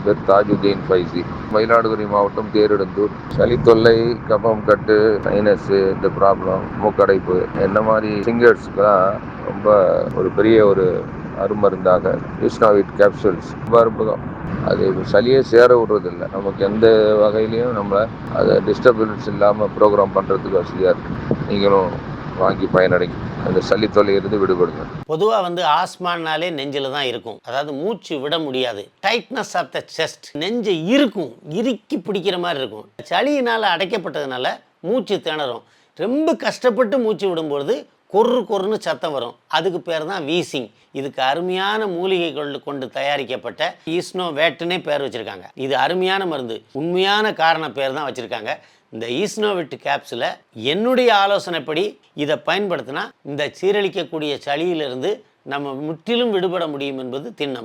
பேர் தாஜுதீன் ஃபைசி. மயிலாடுதுறை மாவட்டம் தேரெடுந்தூர். சளி தொல்லை, கபம் கட்டு, சைனஸ், இந்த ப்ராப்ளம், மூக்கடைப்பு, என்ன மாதிரி சிங்கர்ஸ்க்குலாம் ரொம்ப ஒரு பெரிய ஒரு அருமருந்தாக ஈஸ்னோவிட் கேப்சூல்ஸ் ரொம்ப அற்புதம். அது சளியே சேர விடுறதில்லை. நமக்கு எந்த வகையிலையும் நம்ம அதை டிஸ்டர்பன்ஸ் இல்லாமல் ப்ரோக்ராம் பண்ணுறதுக்கு வசதியாக இருக்குது. நீங்களும் வாங்கி பயனடைங்க. அந்த சளி தொல்லையிலிருந்து விடுபடுங்க. பொதுவாக ஆஸ்மானாலே நெஞ்சில் தான் இருக்கும். அதாவது மூச்சு விட முடியாது. டைட்னஸ் ஆஃப் த செஸ்ட், நெஞ்சை இருக்கும், இறுக்கி பிடிக்கிற மாதிரி இருக்கும். சளியினால் அடைக்கப்பட்டதுனால மூச்சு திணறும். ரொம்ப கஷ்டப்பட்டு மூச்சு விடும்பொழுது கொர்ருன்னு சத்தம் வரும். அதுக்கு பேர் தான் வீசிங். இதுக்கு அருமையான மூலிகைகள் கொண்டு தயாரிக்கப்பட்ட ஈஸ்னோவேட்னே பேர் வச்சுருக்காங்க. இது அருமையான மருந்து. உண்மையான காரண பேர் தான் வச்சுருக்காங்க. இந்த ஈஸ்னோவிட் கேப்சூலை என்னுடைய ஆலோசனைப்படி இதை பயன்படுத்தினா இந்த சீரழிக்கக்கூடிய சளியிலிருந்து நம்ம முற்றிலும் விடுபட முடியும் என்பது திண்ணம்.